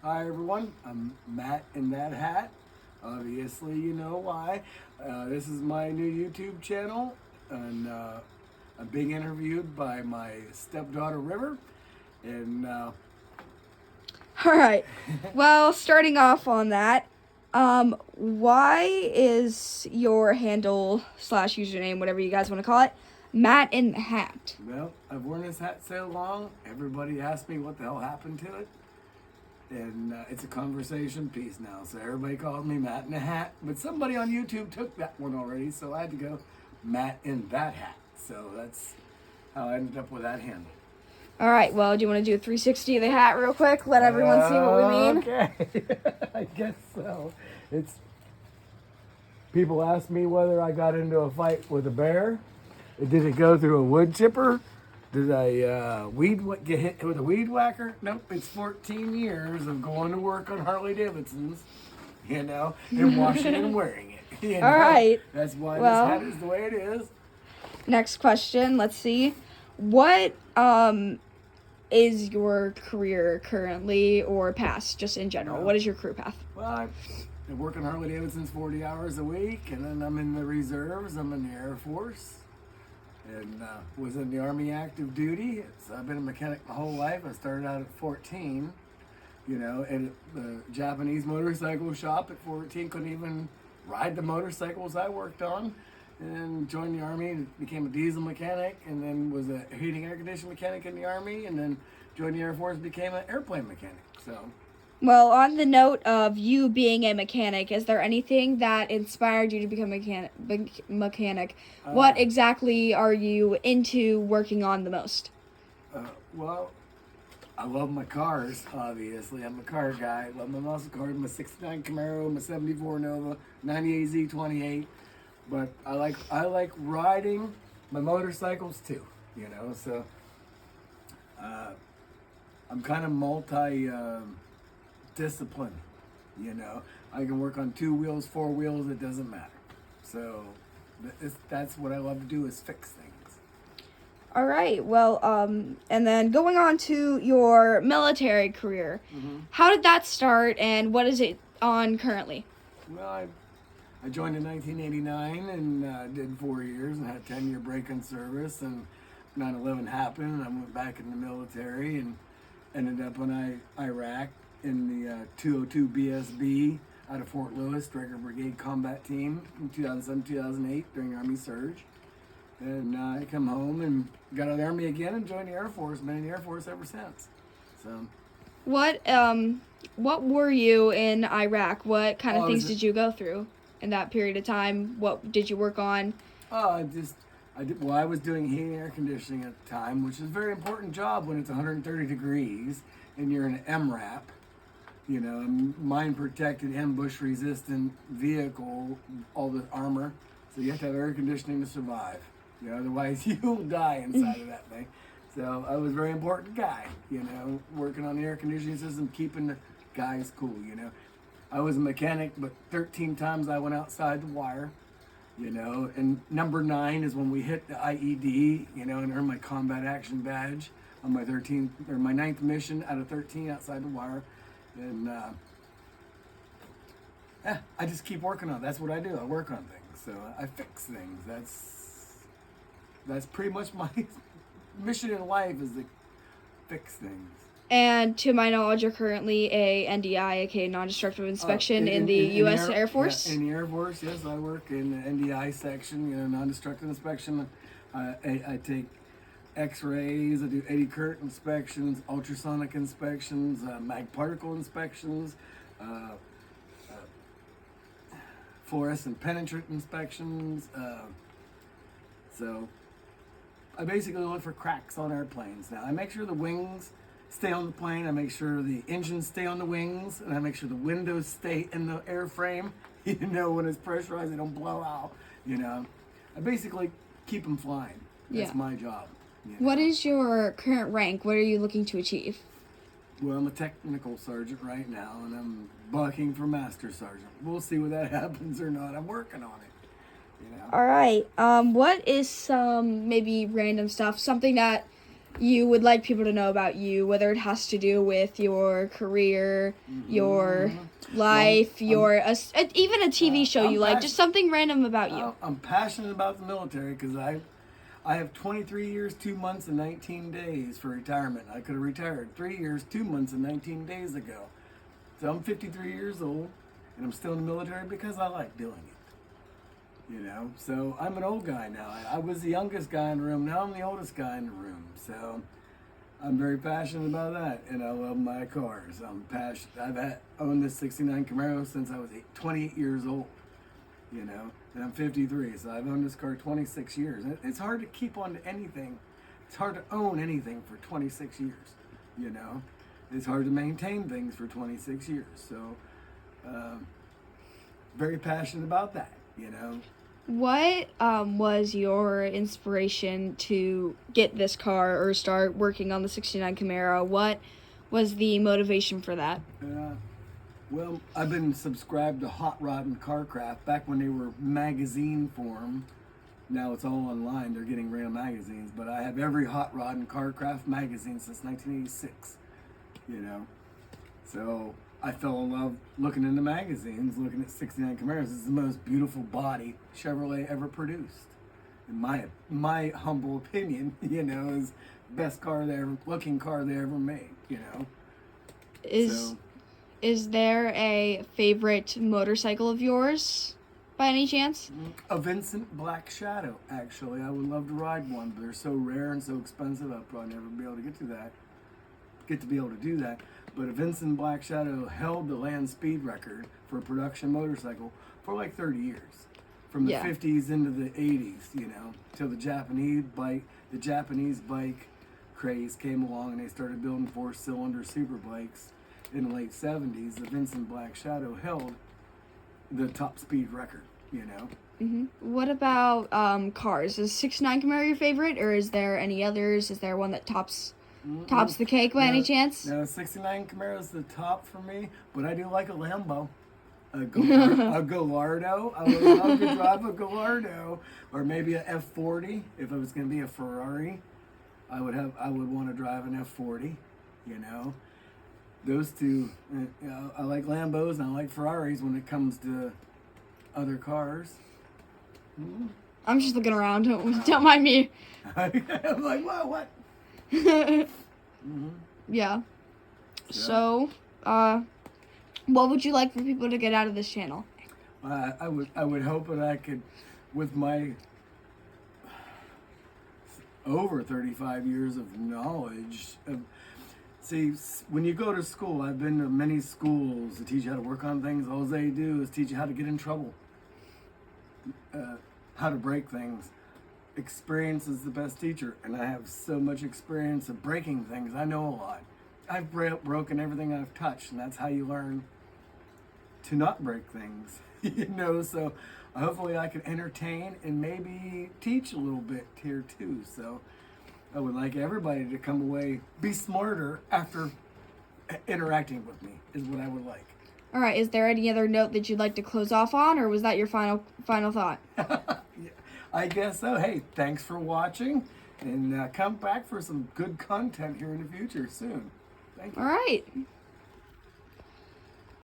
Hi everyone, I'm Matt in that hat. Obviously, you know why. This is my new YouTube channel, and I'm being interviewed by my stepdaughter River. And All right. Well, starting off on that, why is your handle / username, whatever you guys want to call it, Matt in the Hat? well, I've worn this hat so long, everybody asks me what the hell happened to it. And it's a conversation piece now, so everybody calls me Matt in the Hat. But somebody on YouTube took that one already, so I had to go Matt in that hat. So that's how I ended up with that handle. All right. Well, do you want to do a 360 of the hat real quick? Let everyone see what we mean. Okay, I guess so. It's people ask me whether I got into a fight with a bear. Did it go through a wood chipper? Did I get hit with a weed whacker? Nope. It's 14 years of going to work on Harley Davidsons, and washing and wearing it. All right. That's why Well, this hat is the way it is. Next question. Let's see. What is your career currently or past, just in general? What is your career path? Well, I work on Harley Davidson's 40 hours a week, and then I'm in the reserves. I'm in the Air Force, and was in the Army active duty. I've been a mechanic my whole life. I started out at 14, at the Japanese motorcycle shop at 14. Couldn't even ride the motorcycles I worked on. And joined the Army, became a diesel mechanic, and then was a heating air conditioning mechanic in the Army, and then joined the Air Force, became an airplane mechanic. So, Well, on the note of you being a mechanic, is there anything that inspired you to become a mechanic? What exactly are you into working on the most? well, I love my cars, obviously. I'm a car guy. I love my muscle cars, my 69 Camaro, my 74 Nova, 98 Z28. But I like riding my motorcycles too, so I'm kind of multi-discipline, I can work on 2 wheels, 4 wheels, it doesn't matter. So that's what I love to do, is fix things. All right. Well, and then going on to your military career, how did that start, and what is it on currently? Well, I joined in 1989 and did 4 years and had a 10-year break in service, and 9/11 happened and I went back in the military and ended up in Iraq in the 202 BSB out of Fort Lewis, Striker Brigade Combat Team from 2007-2008 during Army Surge. And I come home and got out of the Army again and joined the Air Force. Been in the Air Force ever since. So, What were you in Iraq? What kind of things did you go through in that period of time? What did you work on? I was doing heating and air conditioning at the time, which is a very important job when it's 130 degrees and you're in an MRAP, a mine protected, ambush resistant vehicle, all the armor. So you have to have air conditioning to survive. Otherwise you'll die inside of that thing. So I was a very important guy, working on the air conditioning system, keeping the guys cool, I was a mechanic, but 13 times I went outside the wire, and number 9 is when we hit the IED, and earned my combat action badge on my 9th mission out of 13 outside the wire. And I just keep working on it. That's what I do. I work on things. So I fix things. That's pretty much my mission in life, is to fix things. And to my knowledge, you're currently a NDI, aka non-destructive inspection, in the U.S. Air Force? In the Air Force, yes. I work in the NDI section, non-destructive inspection. I take X-rays, I do eddy current inspections, ultrasonic inspections, mag particle inspections, fluorescent penetrant inspections. So I basically look for cracks on airplanes. Now, I make sure the wings stay on the plane, I make sure the engines stay on the wings, and I make sure the windows stay in the airframe. When it's pressurized, they don't blow out. I basically keep them flying. That's my job. What is your current rank? What are you looking to achieve? Well, I'm a technical sergeant right now, and I'm bucking for master sergeant. We'll see whether that happens or not. I'm working on it. All right. What is some maybe random stuff, something that you would like people to know about you, whether it has to do with your career, your life, even a TV show you like, just something random about you. I'm passionate about the military because I have 23 years, 2 months, and 19 days for retirement. I could have retired 3 years, 2 months, and 19 days ago. So I'm 53 years old, and I'm still in the military because I like doing it. You know, so I'm an old guy now. I was the youngest guy in the room. Now I'm the oldest guy in the room. So I'm very passionate about that, and I love my cars. I'm passionate. I've owned this '69 Camaro since I was 28 years old. You know, and I'm 53, so I've owned this car 26 years. It's hard to keep on to anything. It's hard to own anything for 26 years. You know, it's hard to maintain things for 26 years. So, very passionate about that. You know. What was your inspiration to get this car or start working on the '69 Camaro? What was the motivation for that? Well, I've been subscribed to Hot Rod and Carcraft back when they were magazine form. Now it's all online. They're getting real magazines, but I have every Hot Rod and Carcraft magazine since 1986. You know, so I fell in love looking into magazines, looking at '69 Camaros. This is the most beautiful body Chevrolet ever produced. In my humble opinion, you know, is best looking car they ever made, you know. Is there a favorite motorcycle of yours by any chance? A Vincent Black Shadow, actually. I would love to ride one, but they're so rare and so expensive I'll probably never be able to get to be able to do that. But a Vincent Black Shadow held the land speed record for a production motorcycle for like 30 years. From the 50s into the 80s, you know, till the Japanese bike craze came along and they started building 4-cylinder super bikes in the late 70s. The Vincent Black Shadow held the top speed record, you know. Mm-hmm. What about cars? Is '69 Camaro your favorite, or is there any others? Is there one that tops the cake by any chance? No, '69 Camaro is the top for me, but I do like a Lambo. A Gallardo. I would love to drive a Gallardo, or maybe a F40. If it was going to be a Ferrari, I would want to drive an F40. You know, those two. You know, I like Lambos and I like Ferraris when it comes to other cars. I'm just looking around. Don't mind me. I'm like, what? Yeah. So, what would you like for people to get out of this channel? I would hope that I could, with my over 35 years of knowledge. See, when you go to school, I've been to many schools that teach you how to work on things. All they do is teach you how to get in trouble, how to break things. Experience is the best teacher, and I have so much experience of breaking things. I know a lot. I've broken everything I've touched, and that's how you learn to not break things. You know, so hopefully I can entertain and maybe teach a little bit here too. So I would like everybody to come away, be smarter after interacting with me, is what I would like. All right, is there any other note that you'd like to close off on, or was that your final thought? I guess so. Hey, thanks for watching, and come back for some good content here in the future soon. Thank you. All right.